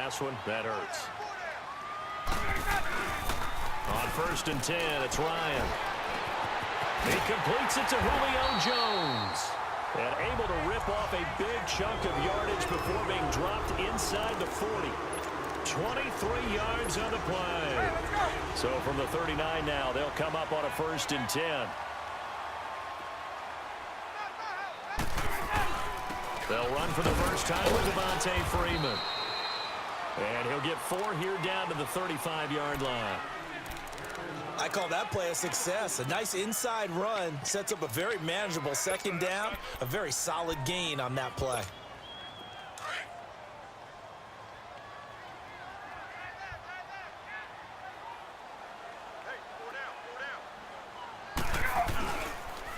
last one. That hurts. On 1st and 10, it's Ryan. He completes it to Julio Jones. And able to rip off a big chunk of yardage before being dropped inside the 40. 23 yards on the play. So from the 39 now, they'll come up on a 1st and 10. They'll run for the first time with Devontae Freeman. And he'll get 4 here down to the 35-yard line. I call that play a success. A nice inside run sets up a very manageable 2nd down. A very solid gain on that play.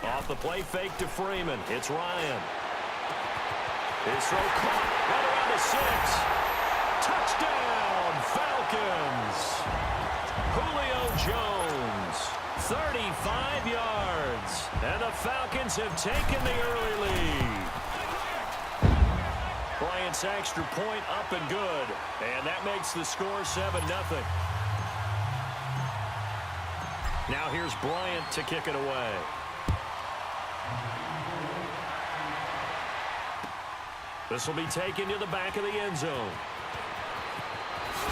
Off the play fake to Freeman. It's Ryan. His throw caught right around the 6. Touchdown, Falcons. Julio Jones, 35 yards. And the Falcons have taken the early lead. Bryant's extra point up and good. And that makes the score 7-0. Now here's Bryant to kick it away. This will be taken to the back of the end zone.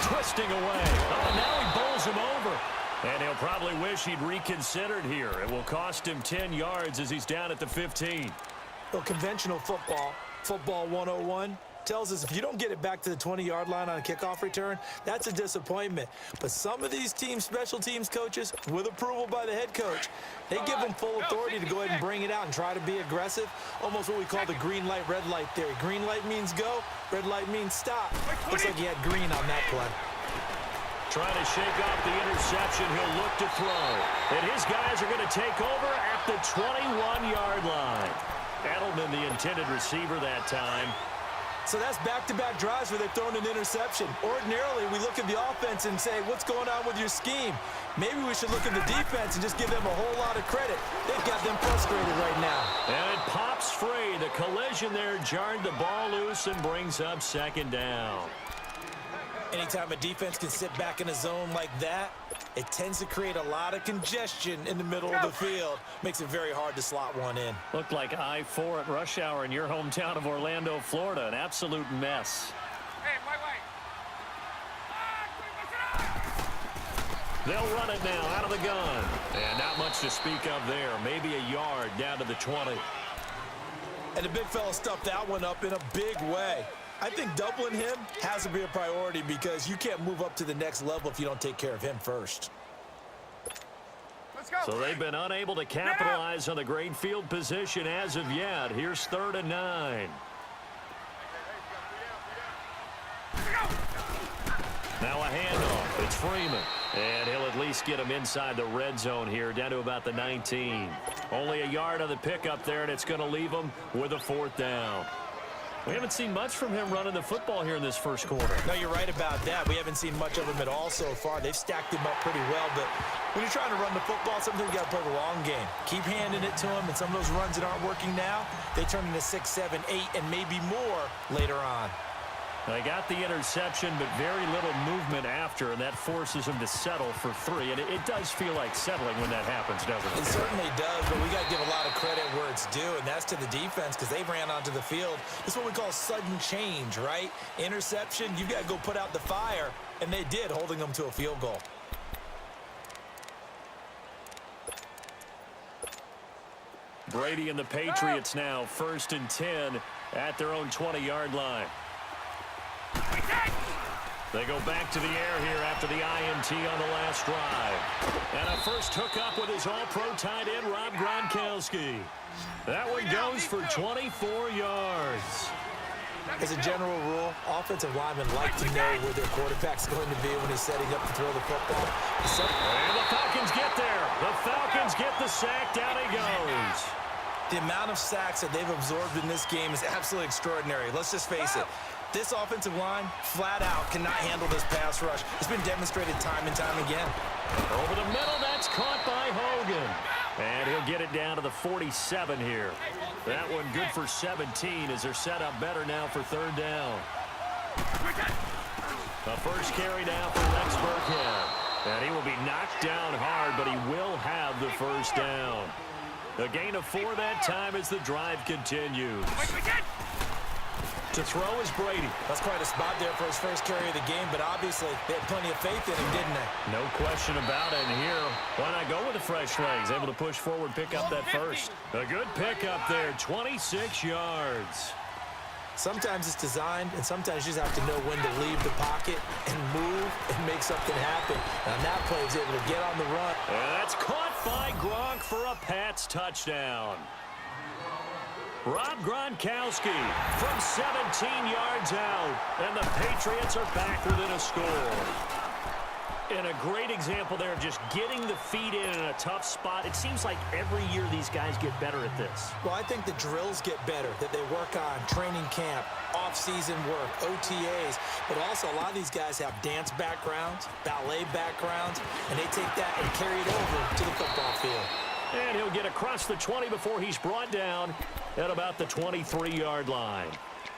Twisting away. Oh, now he bowls him over. And he'll probably wish he'd reconsidered here. It will cost him 10 yards as he's down at the 15. Well, conventional football 101, tells us if you don't get it back to the 20-yard line on a kickoff return, that's a disappointment. But some of these special teams coaches, with approval by the head coach, they give them full authority to go ahead and bring it out and try to be aggressive. Almost what we call the green light, red light theory. Green light means go, red light means stop. Looks like he had green on that play. Trying to shake off the interception, he'll look to throw. And his guys are going to take over at the 21-yard line. Edelman, the intended receiver that time. So that's back-to-back drives where they've thrown an interception. Ordinarily, we look at the offense and say, what's going on with your scheme? Maybe we should look at the defense and just give them a whole lot of credit. They've got them frustrated right now. And it pops free. The collision there jarred the ball loose and brings up 2nd down. Anytime a defense can sit back in a zone like that, it tends to create a lot of congestion in the middle of the field. Makes it very hard to slot one in. Looked like I-4 at rush hour in your hometown of Orlando, Florida. An absolute mess. Hey, wait. They'll run it now out of the gun. And not much to speak of there. Maybe a yard down to the 20. And the big fella stuffed that one up in a big way. I think doubling him has to be a priority because you can't move up to the next level if you don't take care of him first. Let's go. So they've been unable to capitalize on the great field position as of yet. Here's 3rd and 9. Now a handoff. It's Freeman. And he'll at least get him inside the red zone here, down to about the 19. Only a yard on the pickup there, and it's going to leave him with a 4th down. We haven't seen much from him running the football here in this first quarter. No, you're right about that. We haven't seen much of him at all so far. They've stacked him up pretty well, but when you're trying to run the football, sometimes you got to play the long game. Keep handing it to him, and some of those runs that aren't working now, they turn into 6, 7, 8, and maybe more later on. They got the interception, but very little movement after, and that forces them to settle for 3. And it does feel like settling when that happens, doesn't it? It certainly does, but we got to give a lot of credit where it's due, and that's to the defense because they ran onto the field. This is what we call sudden change, right? Interception, you got to go put out the fire, and they did, holding them to a field goal. Brady and the Patriots now 1st and 10 at their own 20-yard line. They go back to the air here after the INT on the last drive. And a first hookup with his all-pro tight end, Rob Gronkowski. That one goes for 24 yards. As a general rule, offensive linemen like to know where their quarterback's going to be when he's setting up to throw the football. And the Falcons get there. The Falcons get the sack. Down he goes. The amount of sacks that they've absorbed in this game is absolutely extraordinary. Let's just face it. This offensive line, flat out, cannot handle this pass rush. It's been demonstrated time and time again. Over the middle, that's caught by Hogan. And he'll get it down to the 47 here. That one good for 17 as they're set up better now for 3rd down. A first carry now for Lex Burkhead. And he will be knocked down hard, but he will have the first down. A gain of 4 that time as the drive continues. To throw is Brady. That's quite a spot there for his first carry of the game, but obviously they had plenty of faith in him, didn't they? No question about it. And here, why not go with the fresh legs? Able to push forward, pick up that first. A good pickup there, 26 yards. Sometimes it's designed, and sometimes you just have to know when to leave the pocket and move and make something happen. And on that play, he's able to get on the run. And that's caught by Gronk for a Pats touchdown. Rob Gronkowski from 17 yards out, and the Patriots are back within a score. And a great example there of just getting the feet in a tough spot. It seems like every year these guys get better at this. Well, I think the drills get better, that they work on training camp, off-season work, OTAs, but also a lot of these guys have dance backgrounds, ballet backgrounds, and they take that and carry it over to the football field. And he'll get across the 20 before he's brought down at about the 23-yard line.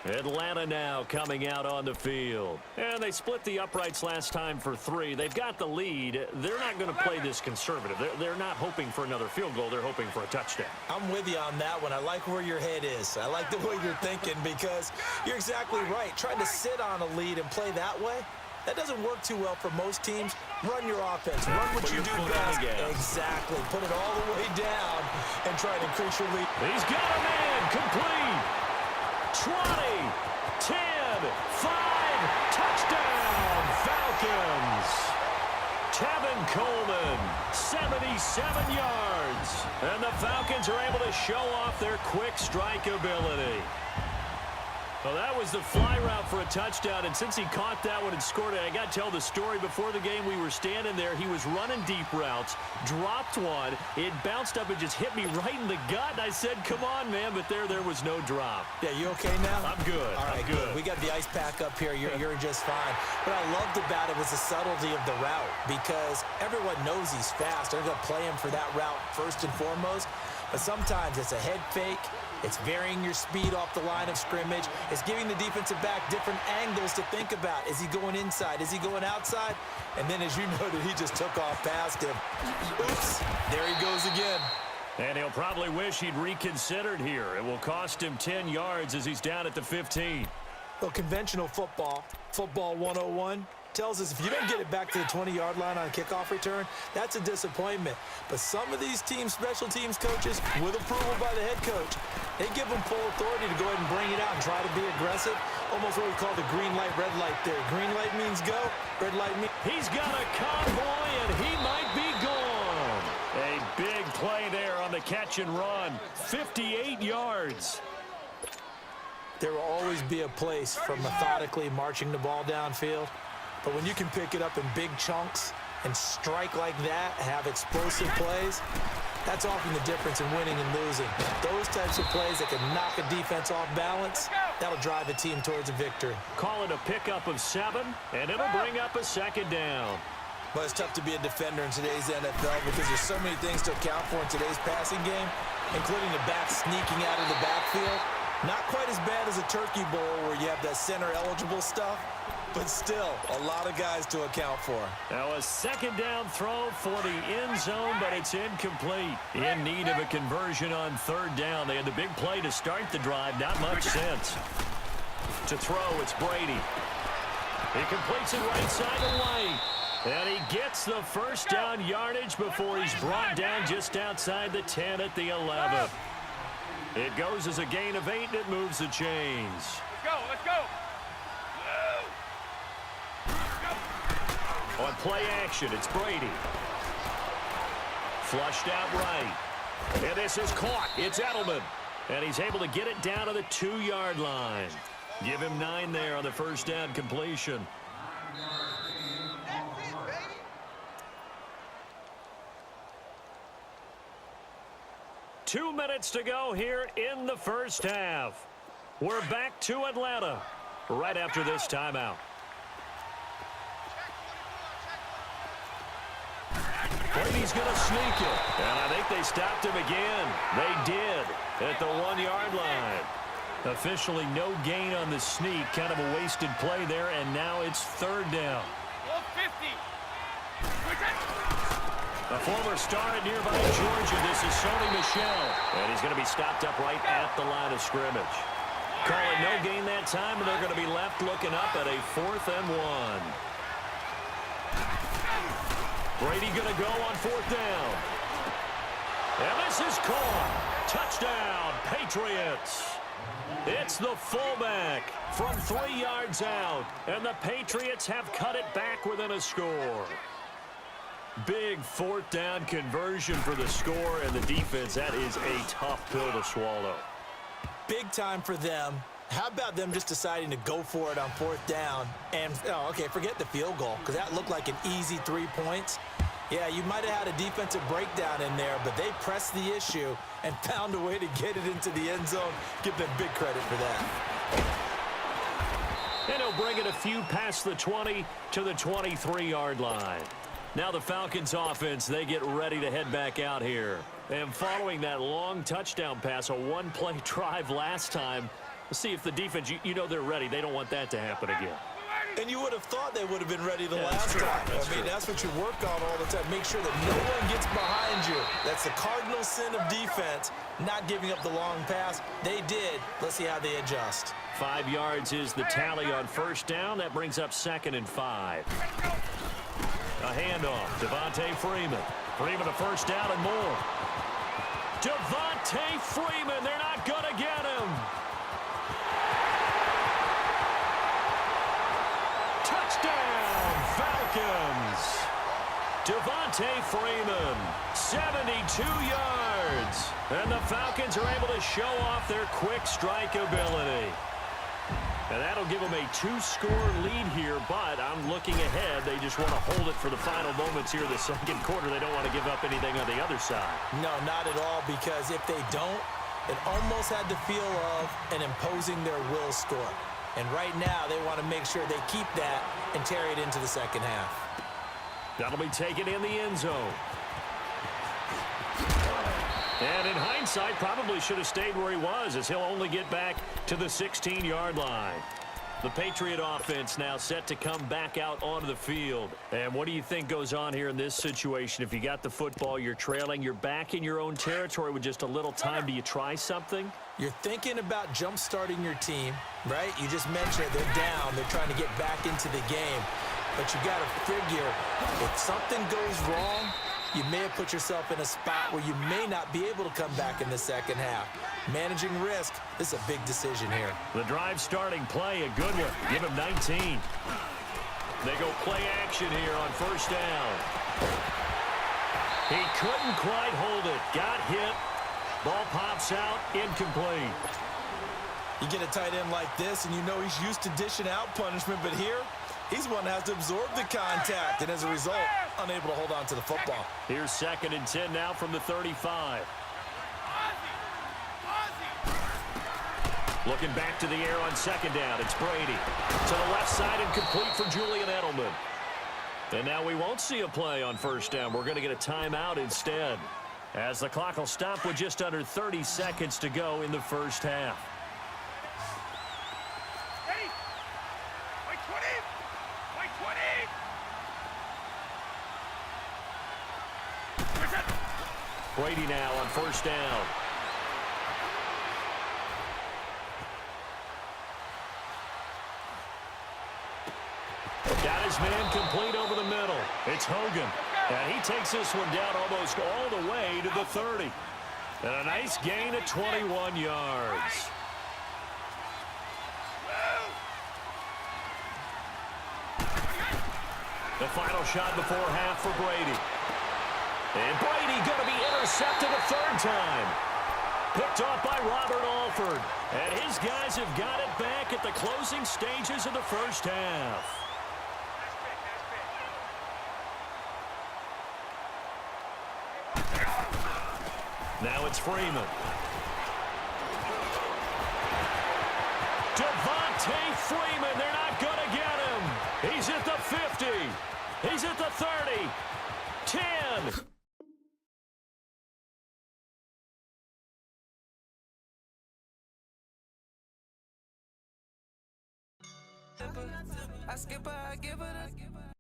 Atlanta now coming out on the field. And they split the uprights last time for 3. They've got the lead. They're not going to play this conservative. They're not hoping for another field goal. They're hoping for a touchdown. I'm with you on that one. I like where your head is. I like the way you're thinking because you're exactly right. Trying to sit on a lead and play that way, that doesn't work too well for most teams. Run your offense. Run what you do best. Exactly. Put it all the way down and try to increase your lead. He's got a man. Complete. 20, 10, 5, touchdown, Falcons. Tevin Coleman, 77 yards. And the Falcons are able to show off their quick strike ability. Well, that was the fly route for a touchdown, and since he caught that one and scored it, I got to tell the story. Before the game, we were standing there. He was running deep routes, dropped one. It bounced up and just hit me right in the gut, and I said, come on, man, but there was no drop. Yeah, you okay now? I'm good. All right, I'm good. We got the ice pack up here. You're just fine. What I loved about it was the subtlety of the route because everyone knows he's fast. They're going to play him for that route first and foremost, but sometimes it's a head fake. It's varying your speed off the line of scrimmage. It's giving the defensive back different angles to think about. Is he going inside? Is he going outside? And then, as you noted, he just took off past him. Oops, there he goes again. And he'll probably wish he'd reconsidered here. It will cost him 10 yards as he's down at the 15. Well, conventional football 101, tells us if you don't get it back to the 20-yard line on a kickoff return, that's a disappointment. But some of these teams, special teams coaches, with approval by the head coach, they give them full authority to go ahead and bring it out and try to be aggressive. Almost what we call the green light, red light theory. Green light means go, red light means... He's got a convoy, and he might be gone. A big play there on the catch and run. 58 yards. There will always be a place for methodically marching the ball downfield. But when you can pick it up in big chunks and strike like that, have explosive plays, that's often the difference in winning and losing. Those types of plays that can knock a defense off balance, that'll drive a team towards a victory. Call it a pickup of 7, and it'll bring up a second down. But it's tough to be a defender in today's NFL because there's so many things to account for in today's passing game, including the back sneaking out of the backfield. Not quite as bad as a turkey bowl where you have that center-eligible stuff, but still a lot of guys to account for. Now a second down throw for the end zone, but it's incomplete. In need of a conversion on third down. They had the big play to start the drive. Not much sense. To throw, it's Brady. He completes it right side of White. And he gets the first down yardage before he's brought down just outside the 10 at the 11. It goes as a gain of 8, and it moves the chains. Let's go, let's go. On play action, it's Brady. Flushed out right. And this is caught. It's Edelman. And he's able to get it down to the 2-yard line. Give him 9 there on the first down completion. Two minutes to go here in the first half. We're back to Atlanta right after this timeout. Brady's going to sneak it. And I think they stopped him again. They did at the 1-yard line. Officially no gain on the sneak. Kind of a wasted play there, and now it's third down. 50. A former star at nearby Georgia. This is Sony Michel. And he's going to be stopped up right at the line of scrimmage. Call it no gain that time, and they're going to be left looking up at a 4th and 1. Brady going to go on 4th down. And this is caught. Touchdown, Patriots. It's the fullback from 3 yards out, and the Patriots have cut it back within a score. Big 4th down conversion for the score, and the defense, that is a tough pill to swallow. Big time for them. How about them just deciding to go for it on 4th down? And, okay, forget the field goal, because that looked like an easy 3 points. Yeah, you might have had a defensive breakdown in there, but they pressed the issue and found a way to get it into the end zone. Give them big credit for that. And he'll bring it a few past the 20 to the 23-yard line. Now the Falcons offense, they get ready to head back out here. And following that long touchdown pass, a one-play drive last time, we'll see if the defense, you know they're ready. They don't want that to happen again. And you would have thought they would have been ready the last time. That's what you work on all the time. Make sure that no one gets behind you. That's the cardinal sin of defense, not giving up the long pass. They did. Let's see how they adjust. 5 yards is the tally on 1st down. That brings up 2nd and 5. A handoff. Devontae Freeman. Freeman a 1st down and more. Devontae Freeman. They're not going to get him. Touchdown, Falcons. Devontae Freeman, 72 yards. And the Falcons are able to show off their quick strike ability. And that'll give them a 2-score lead here, but I'm looking ahead. They just want to hold it for the final moments here of the 2nd quarter. They don't want to give up anything on the other side. No, not at all, because if they don't, it almost had the feel of an imposing their will score. And right now, they want to make sure they keep that and carry it into the 2nd half. That'll be taken in the end zone. And in hindsight, probably should have stayed where he was, as he'll only get back to the 16-yard line. The Patriot offense now set to come back out onto the field. And what do you think goes on here in this situation? If you got the football, you're trailing, you're back in your own territory with just a little time. Do you try something? You're thinking about jump-starting your team, right? You just mentioned it. They're down. They're trying to get back into the game. But you got to figure, if something goes wrong, you may have put yourself in a spot where you may not be able to come back in the 2nd half. Managing risk, this is a big decision here. The drive starting play, a good one. Give him 19. They go play action here on 1st down. He couldn't quite hold it. Got hit. Ball pops out, incomplete. You get a tight end like this, and you know he's used to dishing out punishment, but here, he's the one that has to absorb the contact, and as a result, unable to hold on to the football. Here's 2nd and 10 now from the 35. Looking back to the air on 2nd down. It's Brady. To the left side and complete for Julian Edelman. And now we won't see a play on 1st down. We're going to get a timeout instead, as the clock will stop with just under 30 seconds to go in the 1st half. Ready? By 20. By 20. Brady now on 1st down. Got his man complete over the middle. It's Hogan. And he takes this one down almost all the way to the 30. And a nice gain at 21 yards. The final shot before half for Brady. And Brady going to be intercepted a 3rd time. Picked off by Robert Alford. And his guys have got it back at the closing stages of the 1st half. Now it's Freeman. Devontae Freeman, they're not going to get him. He's at the 50. He's at the 30. 10. I skip her, I give her the